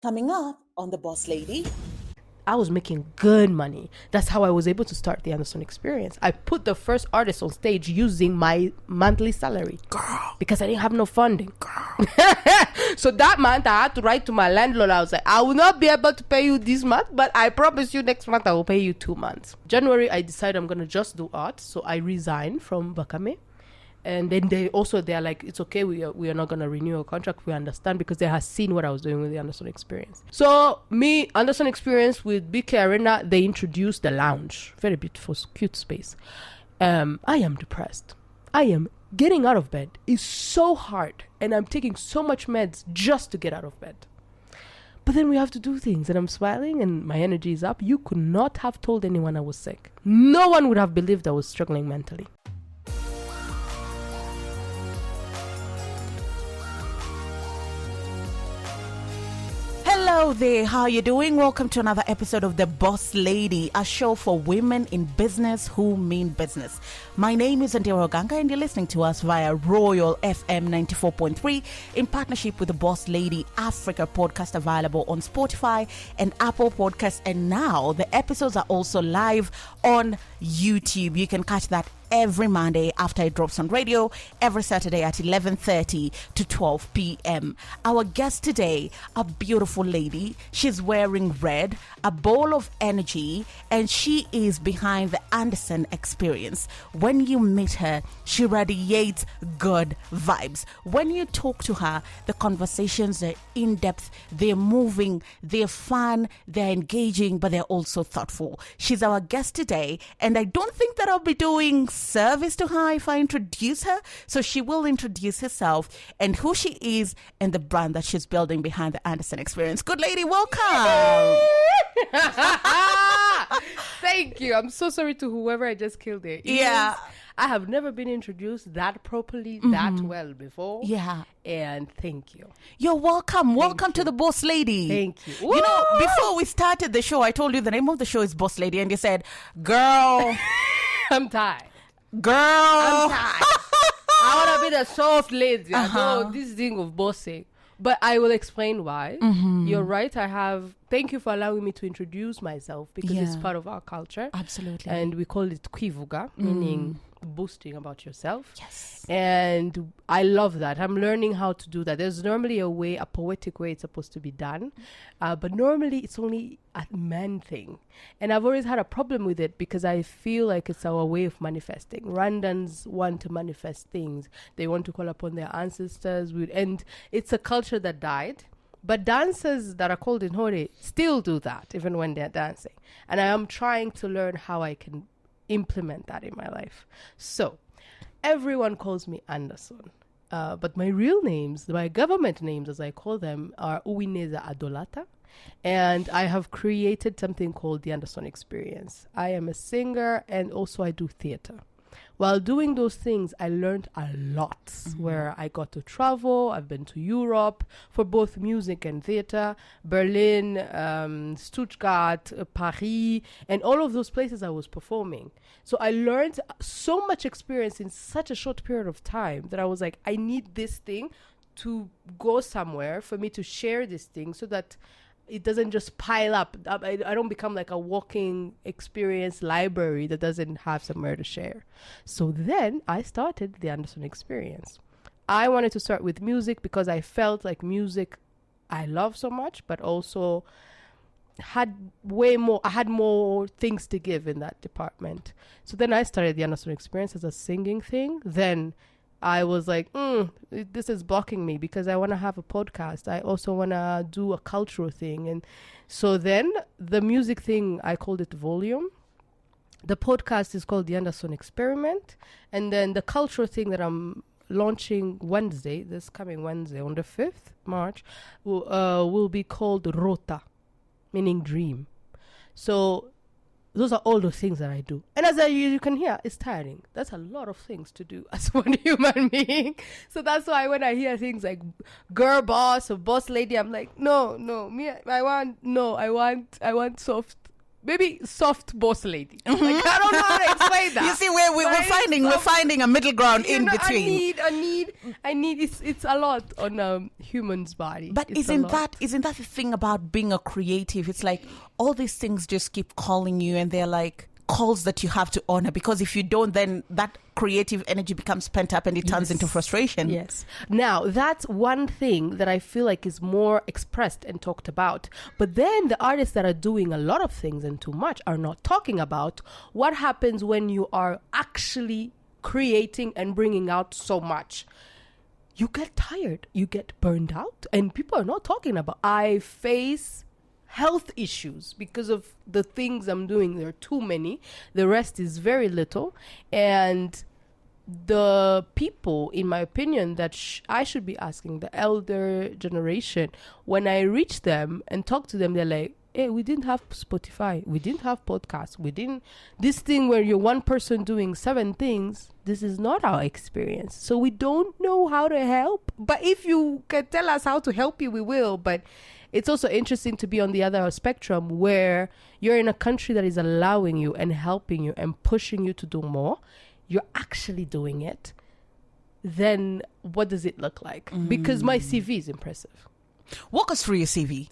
Coming up on The Boss Lady. I was making good money. That's how I was able to start the Andersonne Experience. I put the first artist on stage using my monthly salary. Girl. Because I didn't have no funding. So that month I had to write to my landlord. I was like, I will not be able to pay you this month, but I promise you next month I will pay you 2 months. January, I decided I'm going to just do art. So I resigned from Bakame. And then they're like, it's okay, we are not going to renew a contract. We understand, because they have seen what I was doing with the Andersonne Experience. So Andersonne Experience with BK Arena, they introduced the lounge. Very beautiful, cute space. I am depressed. I am getting out of bed is so hard. And I'm taking so much meds just to get out of bed. But then we have to do things, and I'm smiling and my energy is up. You could not have told anyone I was sick. No one would have believed I was struggling mentally. Hello there, how are you doing? Welcome to another episode of The Boss Lady, a show for women in business who mean business. My name is Andira Oganga, and you're listening to us via Royal FM 94.3 in partnership with The Boss Lady Africa podcast, available on Spotify and Apple Podcasts. And now the episodes are also live on YouTube. You can catch that every Monday after it drops on radio, every Saturday at 11:30 to 12 p.m. Our guest today, a beautiful lady. She's wearing red, a ball of energy, and she is behind the Andersonne Experience. When you meet her, she radiates good vibes. When you talk to her, the conversations are in-depth, they're moving, they're fun, they're engaging, but they're also thoughtful. She's our guest today, and I don't think that I'll be doing service to her if I introduce her. So she will introduce herself and who she is and the brand that she's building behind the Andersonne Experience. Good lady, welcome. Thank you. I'm so sorry to whoever I just killed there. Yeah. I have never been introduced that properly, that well before. Yeah. And thank you. You're welcome. Welcome to The Boss Lady. Thank you. You know, before we started the show, I told you the name of the show is Boss Lady, and you said, girl. I'm tired. Girl. I'm tired. I want to be the soft lady. I know this thing of bossing. But I will explain why. You're right. Thank you for allowing me to introduce myself, because it's part of our culture. Absolutely. And we call it kwivuga, meaning boasting about yourself. Yes. And I love that. I'm learning how to do that. There's normally a poetic way it's supposed to be done. But normally it's only a man thing. And I've always had a problem with it, because I feel like it's our way of manifesting. Rwandans want to manifest things. They want to call upon their ancestors. And it's a culture that died. But dancers that are called in Hore still do that, even when they're dancing. And I am trying to learn how I can implement that in my life. So everyone calls me Andersonne. But my real names, my government names as I call them, are Uwineza Adolata. And I have created something called the Andersonne Experience. I am a singer, and also I do theater. While doing those things, I learned a lot, where I got to travel. I've been to Europe for both music and theater, Berlin, Stuttgart, Paris, and all of those places I was performing. So I learned so much experience in such a short period of time that I was like, I need this thing to go somewhere for me to share this thing, so that it doesn't just pile up. I don't become like a walking experience library that doesn't have somewhere to share. So then I started the Andersonne Experience. I wanted to start with music, because I felt like music I love so much, but also I had more things to give in that department. So then I started the Andersonne Experience as a singing thing. Then I was like, this is blocking me, because I want to have a podcast. I also want to do a cultural thing. And so then the music thing, I called it Volume. The podcast is called the Andersonne Experiment. And then the cultural thing that I'm launching this coming Wednesday on the 5th March, will be called Rota, meaning dream. So those are all the things that I do. And as you can hear, it's tiring. That's a lot of things to do as one human being. So that's why when I hear things like girl boss or boss lady, I'm like, no, I want soft maybe soft boss lady. Like, I don't know how to explain that. You see, we're finding a middle ground in between. I need. It's a lot on human's body. But isn't that the thing about being a creative? It's like all these things just keep calling you, and they're like calls that you have to honor, because if you don't, then that creative energy becomes pent up and it turns into frustration. Yes. Now, that's one thing that I feel like is more expressed and talked about. But then the artists that are doing a lot of things and too much are not talking about what happens when you are actually creating and bringing out so much. You get tired, you get burned out, and people are not talking about. I face health issues because of the things I'm doing. There are too many. The rest is very little. And the people, in my opinion, that I should be asking, the elder generation, when I reach them and talk to them, they're like, hey, we didn't have Spotify. We didn't have podcasts. This thing where you're one person doing 7 things, this is not our experience. So we don't know how to help. But if you can tell us how to help you, we will. But it's also interesting to be on the other spectrum where you're in a country that is allowing you and helping you and pushing you to do more. You're actually doing it. Then what does it look like? Because my CV is impressive. Walk us through your CV.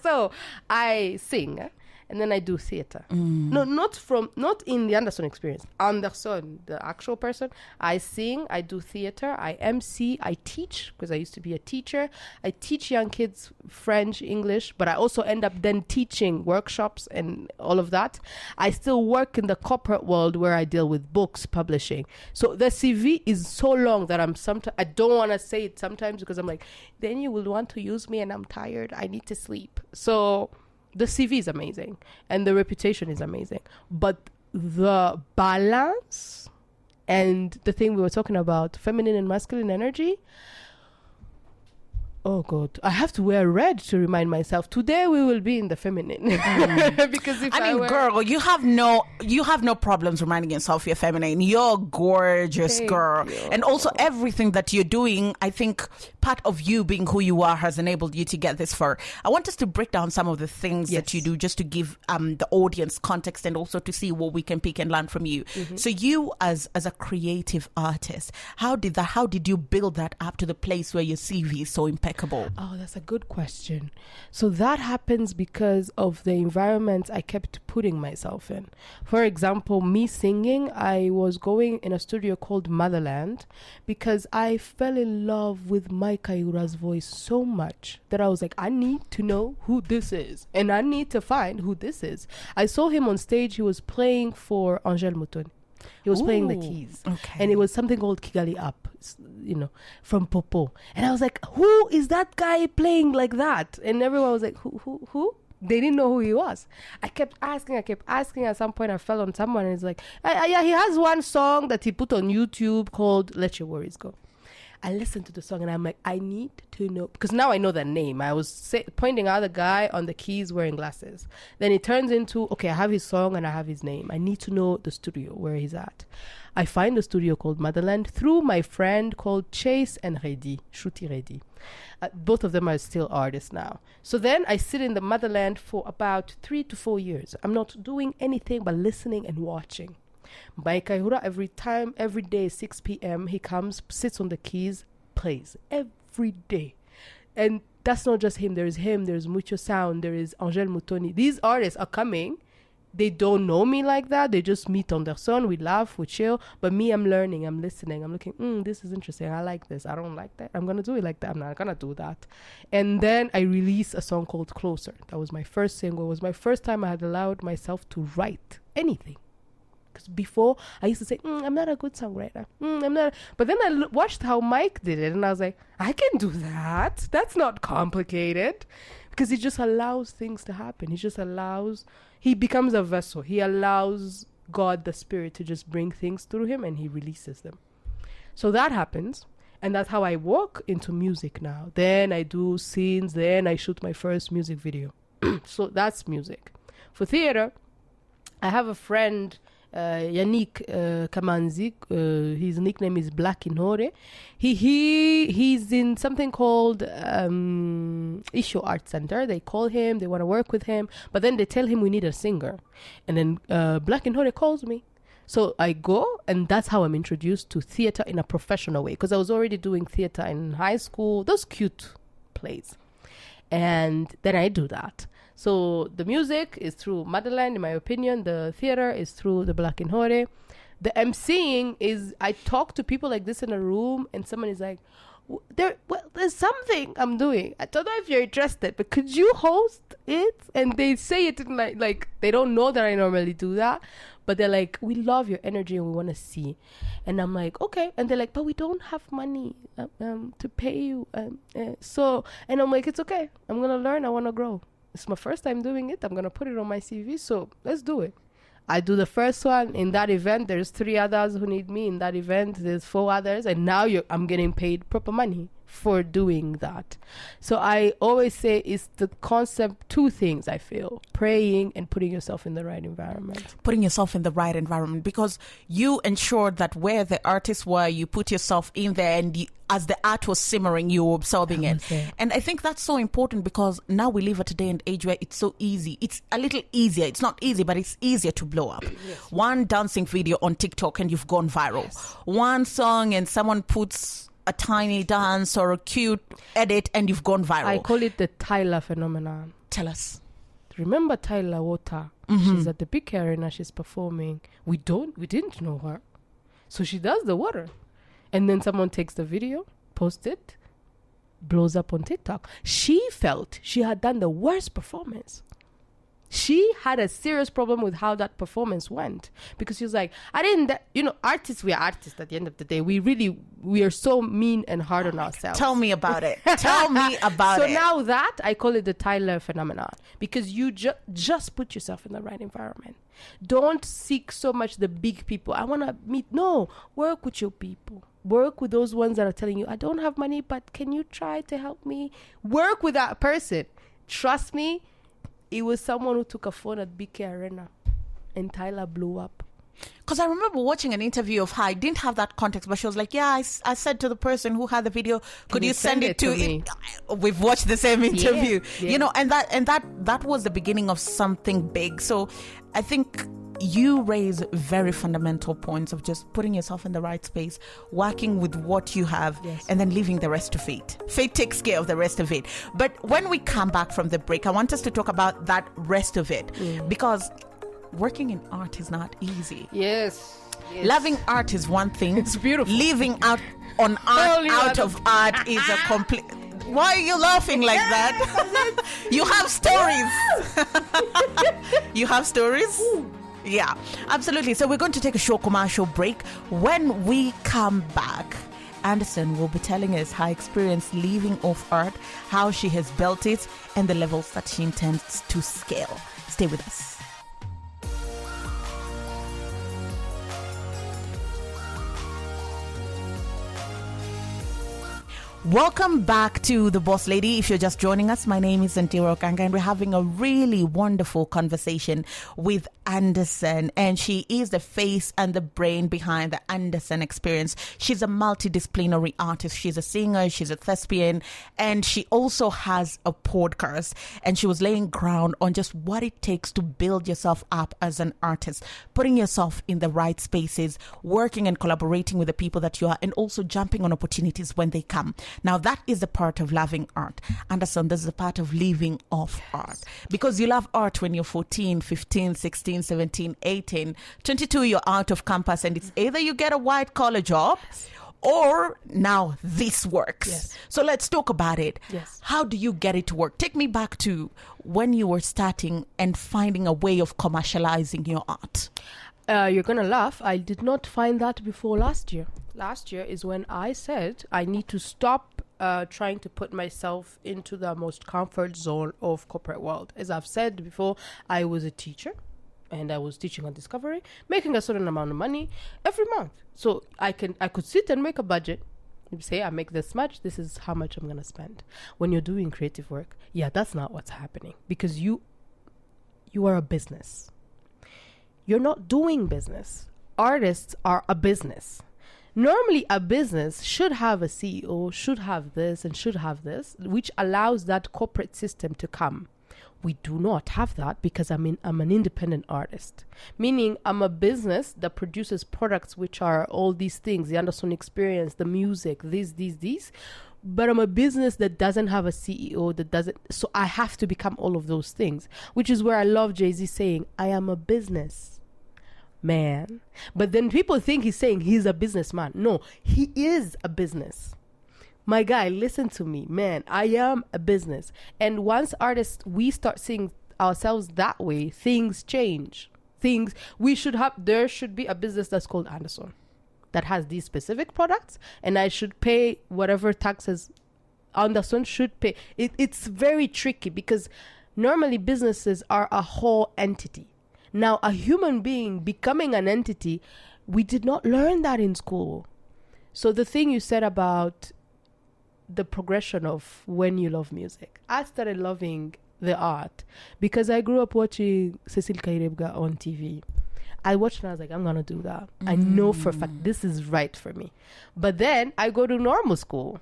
So I sing and then I do theater. No, not in the Andersonne Experience. Andersonne, the actual person. I sing, I do theater, I MC, I teach, because I used to be a teacher. I teach young kids French, English, but I also end up then teaching workshops and all of that. I still work in the corporate world where I deal with books, publishing. So the CV is so long that I don't want to say it sometimes because I'm like, then you will want to use me and I'm tired. I need to sleep. So the CV is amazing and the reputation is amazing, but the balance and the thing we were talking about, feminine and masculine energy, oh God, I have to wear red to remind myself. Today we will be in the feminine. Because girl, you have no problems reminding yourself you're feminine. You're gorgeous, girl. You. And also everything that you're doing, I think part of you being who you are has enabled you to get this far. I want us to break down some of the things that you do just to give the audience context and also to see what we can pick and learn from you. So you as a creative artist, how did you build that up to the place where your CV is so impeccable? Oh, that's a good question. So that happens because of the environment I kept putting myself in. For example, me singing, I was going in a studio called Motherland because I fell in love with Mike Ayura's voice so much that I was like, I need to know who this is and I need to find who this is. I saw him on stage. He was playing for Angèle Mouton. He was playing the keys. Okay. And it was something called Kigali Up, from Popo. And I was like, who is that guy playing like that? And everyone was like, who? They didn't know who he was. I kept asking. At some point, I fell on someone and it's like, yeah, he has one song that he put on YouTube called Let Your Worries Go. I listened to the song and I'm like, I need to know, because now I know the name. I was pointing out the guy on the keys wearing glasses. Then it turns into, okay, I have his song and I have his name. I need to know the studio where he's at. I find a studio called Motherland through my friend called Chase and Reddy, Shruti Reddy. Both of them are still artists now. So then I sit in the Motherland for about 3 to 4 years. I'm not doing anything but listening and watching. Mike Ayura, every day, 6 p.m., he comes, sits on the keys, plays every day. And that's not just him. There's Mucho Sound, there is Angèle Moutoni. These artists are coming. They don't know me like that. They just meet Andersonne. We laugh, we chill. But me, I'm learning, I'm listening. I'm looking, this is interesting. I like this. I don't like that. I'm going to do it like that. I'm not going to do that. And then I released a song called Closer. That was my first single. It was my first time I had allowed myself to write anything. Because before, I used to say, I'm not a good songwriter. I'm not. But then I watched how Mike did it. And I was like, I can do that. That's not complicated. Because he just allows things to happen. He becomes a vessel. He allows God, the Spirit, to just bring things through him and he releases them. So that happens. And that's how I walk into music now. Then I do scenes. Then I shoot my first music video. So that's music. For theater, I have a friend Yannick Kamanzi. His nickname is Black Inhore. He's in something called Issue Art Center. They call him, they want to work with him, but then they tell him we need a singer. And then Black Inhore calls me. So I go, and that's how I'm introduced to theater in a professional way, because I was already doing theater in high school, those cute plays. And then I do that. So the music is through Motherland, in my opinion. The theater is through the Black Inhore. The emceeing is, I talk to people like this in a room, and someone is like, there's something I'm doing. I don't know if you're interested, but could you host it? And they say it in like they don't know that I normally do that, but they're like, we love your energy and we want to see. And I'm like, okay. And they're like, but we don't have money to pay you. So, and I'm like, it's okay. I'm going to learn. I want to grow. It's my first time doing it. I'm going to put it on my CV. So let's do it. I do the first one. In that event, there's 3 others who need me. In that event, there's 4 others. And now I'm getting paid proper money for doing that. So I always say it's the concept, 2 things I feel: praying and putting yourself in the right environment. Putting yourself in the right environment, because you ensured that where the artists were, you put yourself in there, and as the art was simmering, you were absorbing it. And I think that's so important, because now we live at a day and age where it's so easy. It's a little easier. It's not easy, but it's easier to blow up. Yes. One dancing video on TikTok and you've gone viral. Yes. One song and someone puts a tiny dance or a cute edit and you've gone viral. I call it the Tyler phenomenon. Tell us. Remember Tyler Water? Mm-hmm. She's at the big arena. She's performing. We didn't know her. So she does the water. And then someone takes the video, posts it, blows up on TikTok. She felt she had done the worst performance. She had a serious problem with how that performance went, because she was like, artists, we are artists at the end of the day. We are so mean and hard on ourselves. Tell me about it. Tell me about it. So now that, I call it the Tyler phenomenon, because you just put yourself in the right environment. Don't seek so much the big people. I want to meet. No, work with your people. Work with those ones that are telling you, I don't have money, but can you try to help me? Work with that person. Trust me, it was someone who took a phone at BK Arena and Tyler blew up. Because I remember watching an interview of her. I didn't have that context, but she was like, yeah, I said to the person who had the video, could you send it to me? We've watched the same interview. Yeah. And that was the beginning of something big. So I think you raise very fundamental points of just putting yourself in the right space, working with what you have, and then leaving the rest to fate. Fate takes care of the rest of it. But when we come back from the break, I want us to talk about that rest of it, because working in art is not easy. Yes. Loving art is one thing. It's beautiful. Living out on art, out of art is a complete... Why are you laughing like that? You have stories. You have stories? Yeah, absolutely. So we're going to take a short commercial break. When we come back, Andersonne will be telling us her experience living off art, how she has built it, and the levels that she intends to scale. Stay with us. Welcome back to The Boss Lady. If you're just joining us, my name is Antira Okanga, and we're having a really wonderful conversation with Andersonne, and she is the face and the brain behind the Andersonne Experience. She's a multidisciplinary artist. She's a singer, she's a thespian, and she also has a podcast, and she was laying ground on just what it takes to build yourself up as an artist, putting yourself in the right spaces, working and collaborating with the people that you are, and also jumping on opportunities when they come. Now, that is the part of loving art. Andersonne, this is the part of living off art. Because you love art when you're 14, 15, 16, 17, 18, 22, you're out of campus, and it's either you get a white-collar job or now this works. Yes. So let's talk about it. Yes. How do you get it to work? Take me back to when you were starting and finding a way of commercializing your art. You're going to laugh. I did not find that before last year. Last year is when I said I need to stop trying to put myself into the most comfort zone of corporate world. As I've said before, I was a teacher and I was teaching on Discovery, making a certain amount of money every month. So I could sit and make a budget. You say, I make this much, this is how much I'm going to spend. When you're doing creative work, that's not what's happening, because you are a business. you're not doing business. Artists are a business. Normally, a business should have a CEO, should have this and should have this, which allows that corporate system to come. We do not have that because I'm an independent artist, meaning I'm a business that produces products which are all these things, the Andersonne Experience, the music, these. But I'm a business that doesn't have a CEO, so I have to become all of those things, which is where I love Jay-Z saying, I am a business man. But then people think he's saying he's a businessman. No, he is a business. My guy, listen to me, man. I am a business. And once artists, we start seeing ourselves that way, things change. There should be a business that's called Andersonne that has these specific products, and I should pay whatever taxes Andersonne should pay. It's very tricky because normally businesses are a whole entity. Now, a human being becoming an entity, we did not learn that in school. So the thing you said about the progression of when you love music, I started loving the art because I grew up watching Cecile Kairebga on TV. I watched and I was like, I'm going to do that. I know for a fact this is right for me. But then I go to normal school.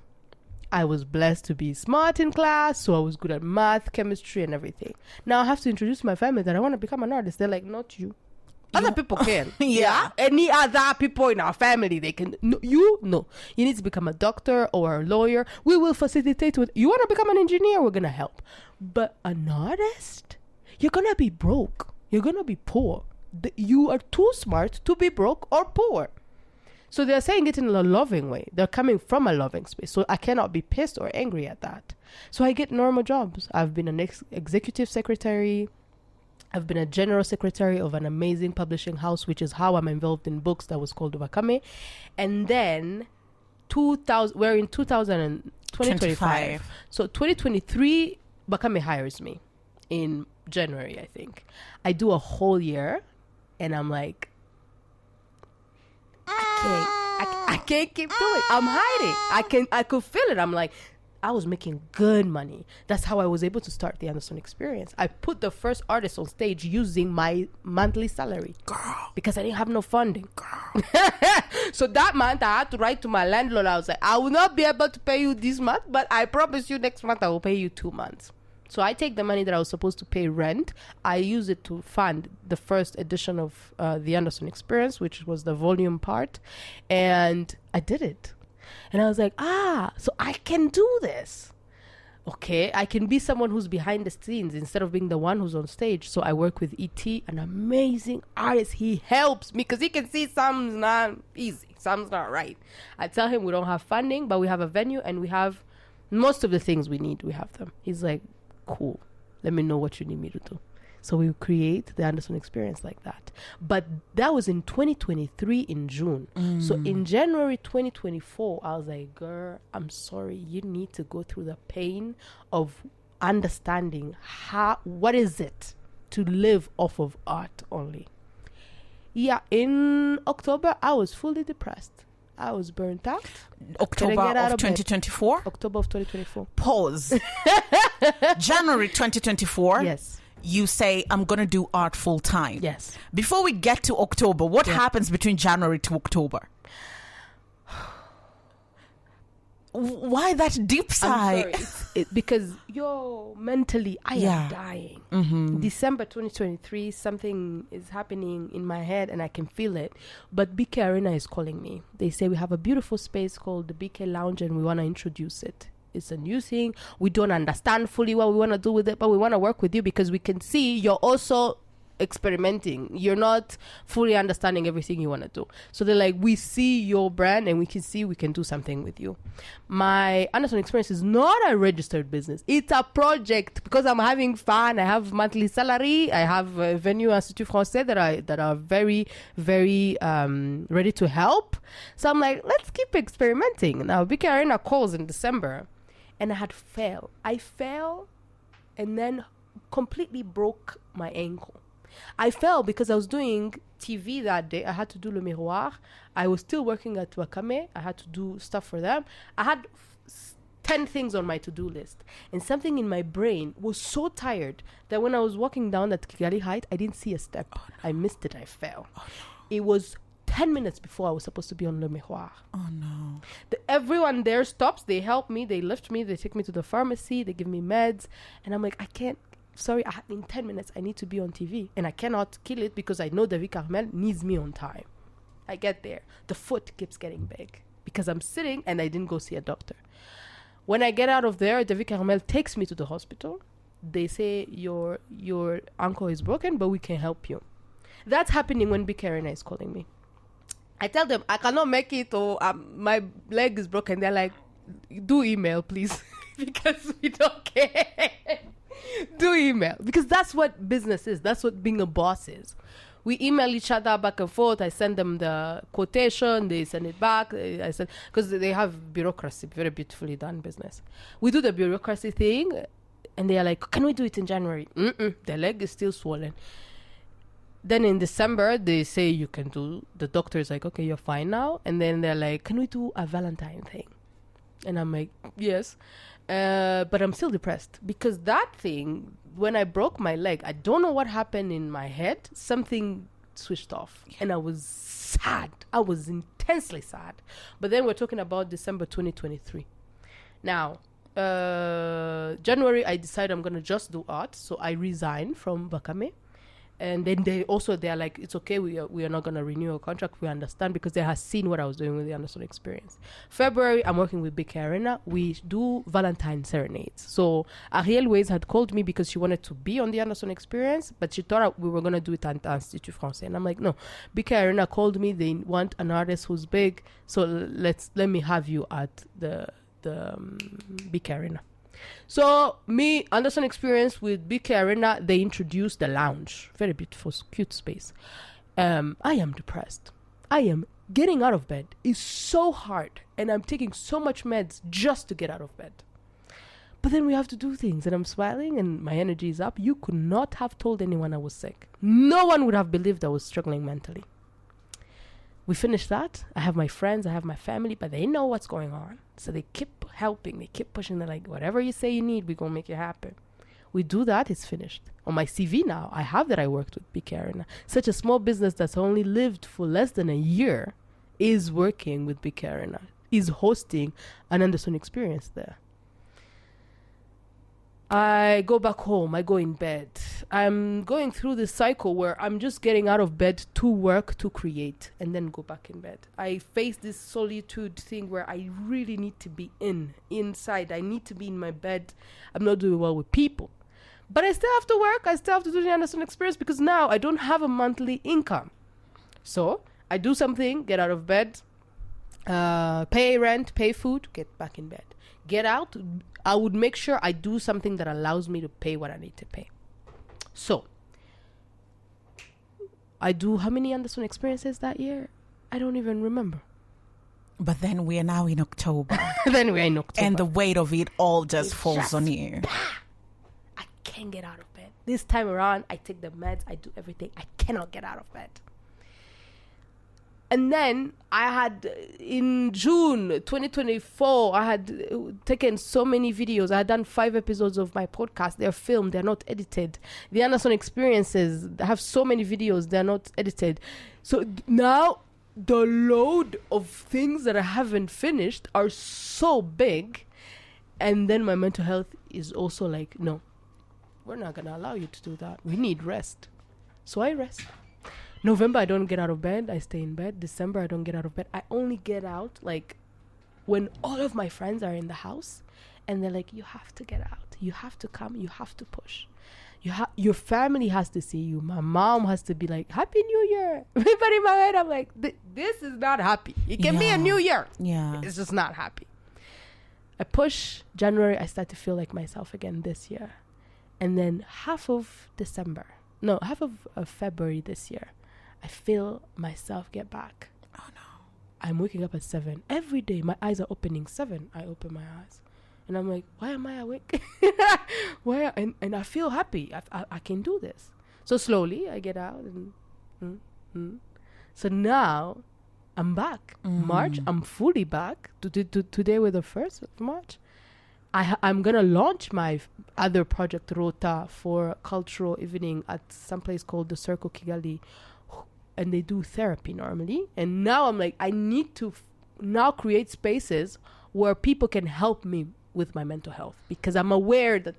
I was blessed to be smart in class, so I was good at math, chemistry, and everything. Now I have to introduce my family that I want to become an artist. They're like, not you. Other people can. Yeah. Any other people in our family, they can. No, you need to become a doctor or a lawyer. We will facilitate with. You want to become an engineer? We're going to help. But an artist? You're going to be broke. You're going to be poor. You are too smart to be broke or poor. So they're saying it in a loving way. They're coming from a loving space. So I cannot be pissed or angry at that. So I get normal jobs. I've been an executive secretary. I've been a general secretary of an amazing publishing house, which is how I'm involved in books that was called Wakame. And then we're in 2025. So 2023, Wakame hires me in January, I think. I do a whole year and I'm like, I can't keep doing it. I'm hiding. I could feel it. I'm like, I was making good money. That's how I was able to start the Andersonne Experience. I put the first artist on stage using my monthly salary. Girl. Because I didn't have no funding. Girl. So that month, I had to write to my landlord. I was like, I will not be able to pay you this month, but I promise you next month I will pay you 2 months. So I take the money that I was supposed to pay rent. I use it to fund the first edition of the Andersonne Experience, which was the volume part. And I did it. And I was like, so I can do this. Okay, I can be someone who's behind the scenes instead of being the one who's on stage. So I work with E.T., an amazing artist. He helps me because he can see some's not easy, some's not right. I tell him we don't have funding, but we have a venue and we have most of the things we need. We have them. He's like, cool, let me know what you need me to do. So we create the Andersonne Experience like that. But that was in 2023 in June. So in January 2024, I was like, girl, I'm sorry. You need to go through the pain of understanding what is it to live off of art only. Yeah, in October, I was fully depressed. I was burnt out. October of 2024? October of 2024. Pause. January 2024? Yes. You say, I'm going to do art full time. Yes. Before we get to October, what happens between January to October? Why that deep sigh? I'm sorry. Because mentally, I am dying. Mm-hmm. December 2023, something is happening in my head and I can feel it. But BK Arena is calling me. They say we have a beautiful space called the BK Lounge and we want to introduce it. It's a new thing. We don't understand fully what we want to do with it, but we want to work with you because we can see you're also experimenting. You're not fully understanding everything you want to do. So they're like, we see your brand and we can see we can do something with you. My Andersonne Experience is not a registered business. It's a project because I'm having fun. I have monthly salary. I have a venue, Institut Français that are very, very ready to help. So I'm like, let's keep experimenting. Now, BK Arena calls in December and I fell and then completely broke my ankle. I fell because I was doing TV that day. I had to do Le Miroir. I was still working at Wakame. I had to do stuff for them. I had 10 things on my to-do list. And something in my brain was so tired that when I was walking down that Kigali height, I didn't see a step. Oh, no. I missed it. I fell. Oh, no. It was 10 minutes before I was supposed to be on Le Miroir. Oh, no. Everyone there stops. They help me. They lift me. They take me to the pharmacy. They give me meds. And I'm like, I can't. Sorry, in 10 minutes, I need to be on TV. And I cannot kill it because I know David Carmel needs me on time. I get there. The foot keeps getting big because I'm sitting and I didn't go see a doctor. When I get out of there, David Carmel takes me to the hospital. They say, your ankle is broken, but we can help you. That's happening when Big Arena is calling me. I tell them, I cannot make it, or my leg is broken. They're like, do email, please, because we don't care. Do email, because that's what business is. That's what being a boss is. We email each other back and forth. I send them the quotation. They send it back. I send, because they have bureaucracy, very beautifully done business. We do the bureaucracy thing, and they are like, can we do it in January? The leg is still swollen. Then in December, they say you can do. The doctor is like, okay, you're fine now. And then they're like, can we do a Valentine thing? And I'm like, yes. But I'm still depressed because that thing, when I broke my leg, I don't know what happened in my head. Something switched off. Yeah. And I was sad. I was intensely sad. But then we're talking about December 2023. Now, January, I decided I'm going to just do art. So I resigned from Bakame. And then they're like, it's okay, we are not going to renew a contract. We understand because they have seen what I was doing with the Andersonne Experience. February, I'm working with Big Arena. We do Valentine serenades. So Ariel Ways had called me because she wanted to be on the Andersonne Experience, but she thought we were going to do it at Institut Français. And I'm like, no. Big Arena called me. They want an artist who's big. So let me have you at the Big Arena. So me, Andersonne Experience with Big Arena, they introduced the lounge. Very beautiful, cute space. I am depressed. I am getting out of bed is so hard. And I'm taking so much meds just to get out of bed. But then we have to do things. And I'm smiling and my energy is up. You could not have told anyone I was sick. No one would have believed I was struggling mentally. We finished that. I have my friends, I have my family, but they know what's going on. So they keep helping, they keep pushing. They're like, whatever you say you need, we're going to make it happen. We do that, it's finished. On my CV now, I have that I worked with Big Arena. Such a small business that's only lived for less than a year is working with Big Arena, is hosting an Andersonne Experience there. I go back home, I go in bed. I'm going through this cycle where I'm just getting out of bed to work, to create, and then go back in bed. I face this solitude thing where I really need to be inside. I need to be in my bed. I'm not doing well with people. But I still have to work. I still have to do the Andersonne Experience because now I don't have a monthly income. So I do something, get out of bed, pay rent, pay food, get back in bed. Get out. I would make sure I do something that allows me to pay what I need to pay. So, I do how many Andersonne Experiences that year? I don't even remember. But then we are now in October. And the weight of it all just falls on you. I can't get out of bed. This time around, I take the meds. I do everything. I cannot get out of bed. And then I had, in June 2024, I had taken so many videos. I had done 5 episodes of my podcast. They're filmed. They're not edited. The Andersonne Experiences, I have so many videos. They're not edited. So now the load of things that I haven't finished are so big. And then my mental health is also like, no, we're not going to allow you to do that. We need rest. So I rest. November, I don't get out of bed. I stay in bed. December, I don't get out of bed. I only get out like when all of my friends are in the house and they're like, you have to get out. You have to come. You have to push. Your family has to see you. My mom has to be like, Happy New Year. But in my head, I'm like, this is not happy. It can be a new year. Yeah. It's just not happy. I push. January, I start to feel like myself again this year. And then half of February this year, I feel myself get back. Oh no. I'm waking up at 7. Every day my eyes are opening. 7, I open my eyes. And I'm like, why am I awake? And I feel happy. I can do this. So slowly I get out and So now I'm back. March, I'm fully back. Today was the 1st of March. I'm gonna launch my other project Rota for cultural evening at some place called the Circle Kigali, and they do therapy normally. And now I'm like, I need to now create spaces where people can help me with my mental health, because I'm aware that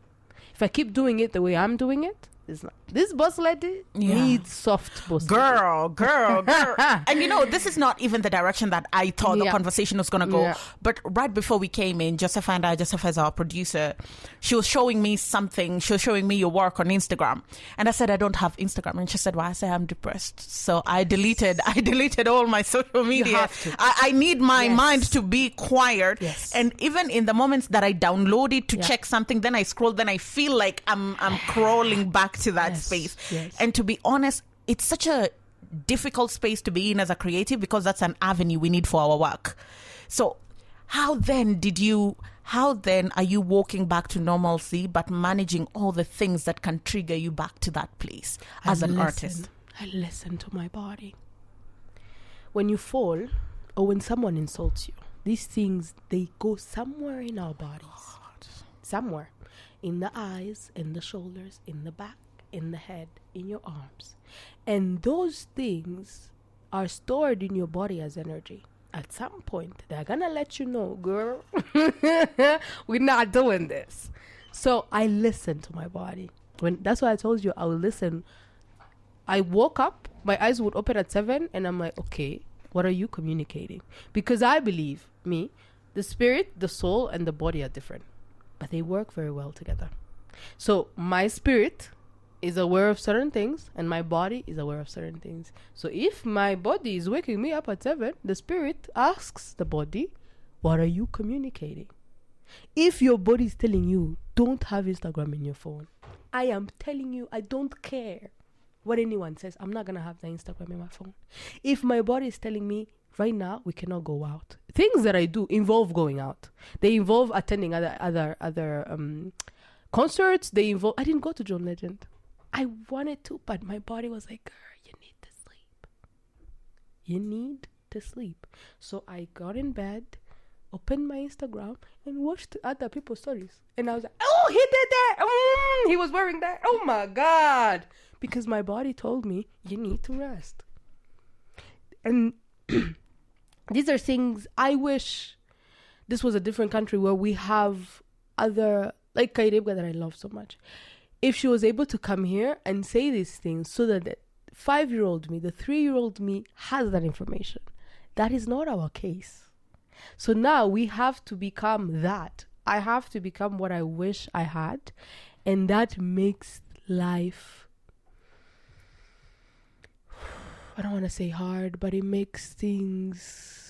if I keep doing it the way I'm doing it, it's not. This boss lady needs soft boss girl. And you know, this is not even the direction that I thought the conversation was going to go. But right before we came in, Joseph is our producer, she was showing me something. She was showing me your work on Instagram. And I said, I don't have Instagram. And she said, why? I said, I'm depressed. So I deleted all my social media. You have to. I need my mind to be quiet. Yes. And even in the moments that I download it to check something, then I scroll, then I feel like I'm crawling back to that space. And to be honest, it's such a difficult space to be in as a creative, because that's an avenue we need for our work. So how then are you walking back to normalcy but managing all the things that can trigger you back to that place as an artist? I listen to my body. When you fall or when someone insults you, these things, they go somewhere in our bodies. Somewhere. In the eyes, in the shoulders, in the back, in the head, in your arms. And those things are stored in your body as energy. At some point, they're gonna let you know, girl, we're not doing this. So I listen to my body. That's why I told you I will listen. I woke up, my eyes would open at 7, and I'm like, okay, what are you communicating? Because I believe, the spirit, the soul, and the body are different, but they work very well together. So my spirit is aware of certain things and my body is aware of certain things. So if my body is waking me up at 7, the spirit asks the body, what are you communicating? If your body is telling you, don't have Instagram in your phone, I am telling you, I don't care what anyone says. I'm not going to have the Instagram in my phone. If my body is telling me, right now, we cannot go out. Things that I do involve going out. They involve attending other concerts. I didn't go to John Legend. I wanted to, but my body was like, girl, you need to sleep. You need to sleep. So I got in bed, opened my Instagram, and watched other people's stories. And I was like, oh, he did that. He was wearing that. Oh, my God. Because my body told me, you need to rest. And these are things I wish this was a different country where we have other, like Kairebga that I love so much. If she was able to come here and say these things so that the 5-year-old me, the 3-year-old me has that information. That is not our case. So now we have to become that. I have to become what I wish I had. And that makes life, I don't want to say hard, but it makes things...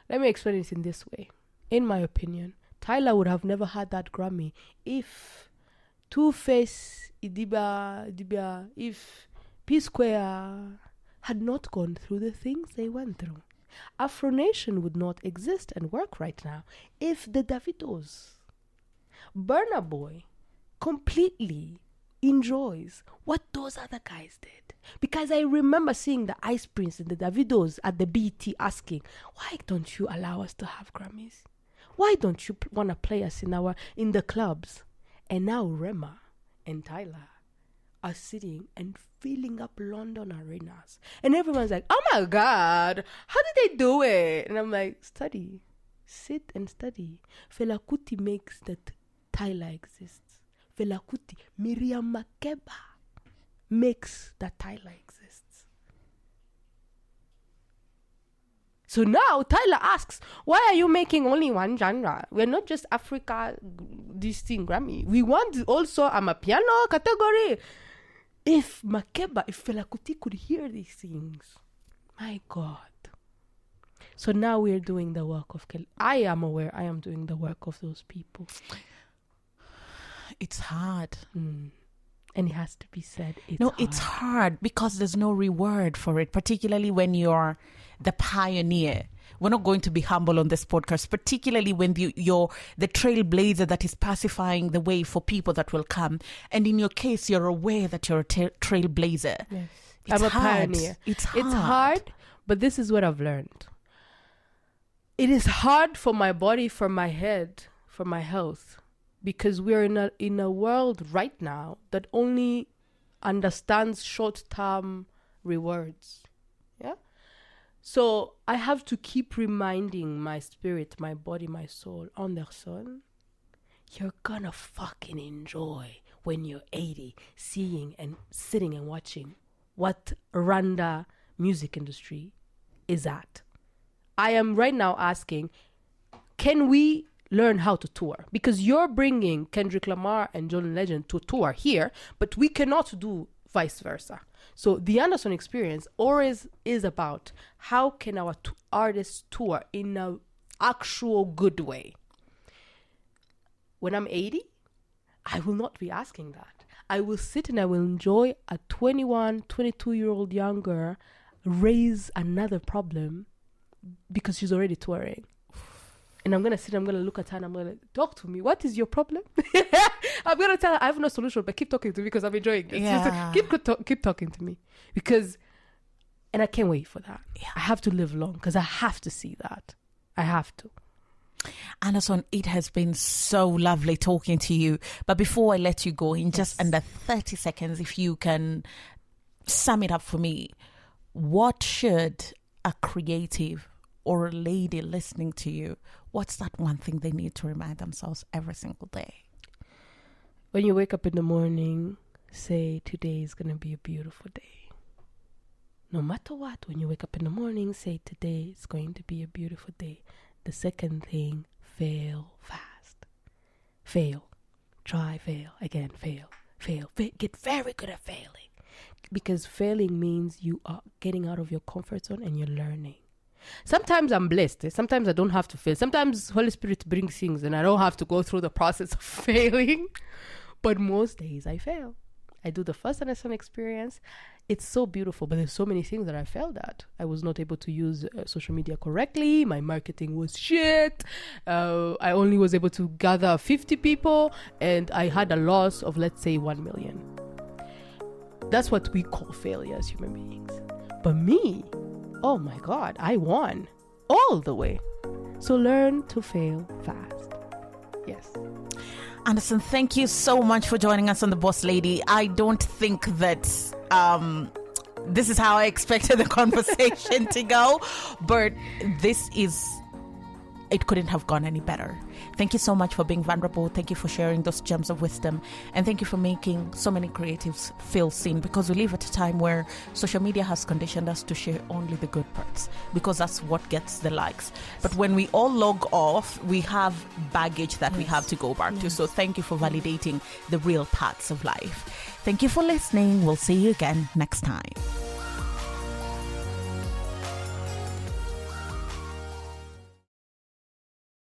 Let me explain it in this way. In my opinion, Tyler would have never had that Grammy if Two-Face, Idibia, if P-Square had not gone through the things they went through. Afro Nation would not exist and work right now if the Davidos, Burna Boy, completely enjoys what those other guys did. Because I remember seeing the Ice Prince and the Davidos at the BT asking, why don't you allow us to have Grammys? Why don't you want to play us in the clubs? And now Rema and Tyler are sitting and filling up London arenas. And everyone's like, oh my God, how did they do it? And I'm like, study. Sit and study. Fela Kuti makes that Tyler exists. Fela Kuti, Miriam Makeba makes that Tyler exists. So now Tyler asks, why are you making only one genre? We're not just Africa, this thing, Grammy. We want also Amapiano category. If Fela Kuti could hear these things, my God. So now we're doing the work of I am aware I am doing the work of those people. It's hard. And it has to be said. It's hard because there's no reward for it, particularly when you're the pioneer. We're not going to be humble on this podcast, particularly when you're the trailblazer that is pacifying the way for people that will come. And in your case, you're aware that you're a trailblazer. Yes. I'm a pioneer. It's hard. It's hard, but this is what I've learned. It is hard for my body, for my head, for my health, because we're in a world right now that only understands short-term rewards. Yeah. So I have to keep reminding my spirit, my body, my soul, Andersonne, you're gonna fucking enjoy when you're 80, seeing and sitting and watching what Rwanda music industry is at. I am right now asking, can we learn how to tour? Because you're bringing Kendrick Lamar and John Legend to tour here, but we cannot do vice versa. So the Andersonne Experience always is about how can our artists tour in an actual good way. When I'm 80, I will not be asking that. I will sit and I will enjoy a 21, 22-year-old young girl raise another problem because she's already touring. And I'm going to sit, I'm going to look at her and I'm going to talk to me. What is your problem? I'm going to tell her I have no solution, but keep talking to me because I'm enjoying this. Yeah. Keep talking to me. Because, and I can't wait for that. Yeah. I have to live long because I have to see that. I have to. Andersonne, it has been so lovely talking to you. But before I let you go, in just under 30 seconds, if you can sum it up for me, what should a creative or a lady listening to you, what's that one thing they need to remind themselves every single day? When you wake up in the morning, say, today is going to be a beautiful day. No matter what, when you wake up in the morning, say, today is going to be a beautiful day. The second thing, fail fast. Fail. Try, fail. Again, fail. Get very good at failing. Because failing means you are getting out of your comfort zone and you're learning. Sometimes I'm blessed. Sometimes I don't have to fail. Sometimes Holy Spirit brings things and I don't have to go through the process of failing. But most days I fail. I do the first Andersonne Experience. It's so beautiful, but there's so many things that I failed at. I was not able to use social media correctly. My marketing was shit. I only was able to gather 50 people and I had a loss of, let's say, 1 million. That's what we call failure as human beings. But me, oh my God, I won all the way. So learn to fail fast. Yes. Andersonne, thank you so much for joining us on The Boss Lady. I don't think that this is how I expected the conversation to go, but it couldn't have gone any better. Thank you so much for being vulnerable. Thank you for sharing those gems of wisdom. And thank you for making so many creatives feel seen, because we live at a time where social media has conditioned us to share only the good parts because that's what gets the likes. But when we all log off, we have baggage that we have to go back to. So thank you for validating the real parts of life. Thank you for listening. We'll see you again next time.